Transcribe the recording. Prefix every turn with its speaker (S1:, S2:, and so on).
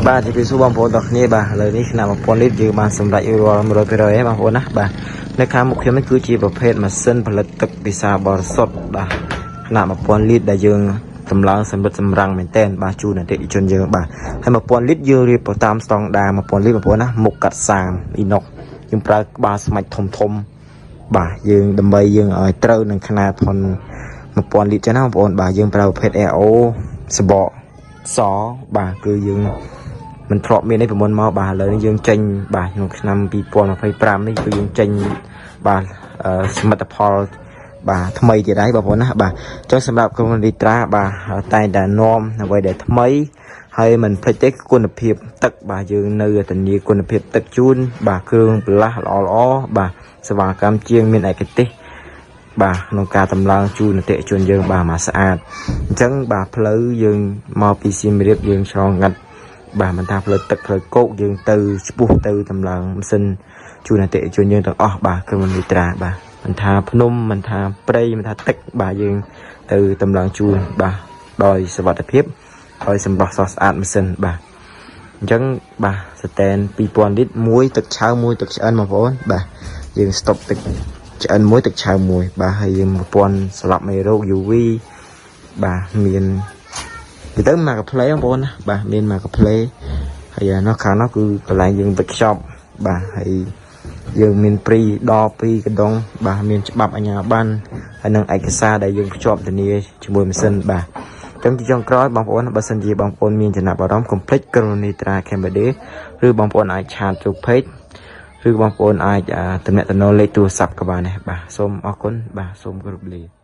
S1: បាទជាពីសួរបងប្អូនទាំងគ្នាបាទឥឡូវនេះឆ្នាំ1000លីត្រយើងបានសម្រេចរាល់ 100% ហើយបងប្អូនណាបាទនៅខាងមុខខ្ញុំនេះគឺជាប្រភេទម៉ាស៊ីនផលិតទឹកពិសាបរិសុទ្ធបាទខណៈ1000លីត្រដែលយើងតម្លើងសម្រិតសម្រាំងមែនតើបាទជូនអតិថិជនយើងបាទហើយ1000លីត្រយើងរៀបទៅតាមស្តង់ដារ1000លីត្របងប្អូនណាមុខកាត់សាមអ៊ីណុកយើងប្រើក្បាលស្មាច់ធំបាទយើងដើម្បីយើងឲ្យត្រូវនឹងຂະຫນាតផុន1000លីត្រចឹងណាបងប្អូនបាទយើងប្រើប្រភេទ AO សបកសបាទគឺយើងមិនធ្លាប់មាននេះប្រមុនមកបាទឥឡូវនេះយើងចេញបាទក្នុងឆ្នាំ2025នេះគឺយើងចេញបាទសមិទ្ធផលបាទថ្មីទៀតហើយបងប្អូនណាបាទចុះសម្រាប់ក្រុមលីត្រាបាទតែតែនាំអ្វីដែលថ្មីហើយមិនភ្លេចទេគុណភាពទឹកបាទយើងនៅធានាគុណភាពទឹកជូនបាទគ្រឿងបន្លាស់ល្អបាទសេវាកម្មជាងមានឯកទេសបាទក្នុងការតម្លើងជូនអតិថិជនយើងបាទមកស្អាតអញ្ចឹងបាទផ្លូវយើងមកពីសៀមរាបយើងឆ្លងកាត់បាទមិនថាផ្លូវទឹកផ្លូវគោកយើងទៅឆ្ពោះទៅតម្លើងម៉ាស៊ីនជូនអតិថិជនយើងទាំងអស់បាទគឺមិនលីត្រាបាទមិនថាភ្នំមិនថាព្រៃមិនថាទឹកបាទយើងទៅតម្លើងជូនបាទដោយសុវត្ថិភាពហើយសម្រស់ស្រស់ស្អាតម៉ាស៊ីនបាទអញ្ចឹងបាទស្តែន2000លីត្រមួយទឹកឆៅមួយទឹកឆ្អិនបងប្អូនបាទយើងស្តុបទឹកឆ្អិនមួយទឹកឆៅមួយបាទហើយយើង1000ស្លាប់មេរោគ UV បាទមានទៅមកកាផ្លេបងប្អូនណាបាទមានមកកាផ្លេហើយនោះខាងនោះគឺកន្លែងយើងវិចខ្ចប់បាទហើយយើងមានព្រីដល់2កដងបាទមានច្បាប់អាជ្ញាប័ណ្ណហើយនឹងឯកសារដែលយើងភ្ជាប់ធានាជាមួយម៉ាស៊ីនបាទចឹងជាចុងក្រោយបងប្អូនបើសិនជាបងប្អូនមានចំណាប់អារម្មណ៍កុំភ្លេចក្រុមនីត្រា Cambodia ឬបងប្អូនអាចឆាតចូល page ឬបងប្អូនអាចទំនាក់ទំនងលេខទូរស័ព្ទក៏បានដែរបាទសូមអរគុណបាទសូមគោរពលា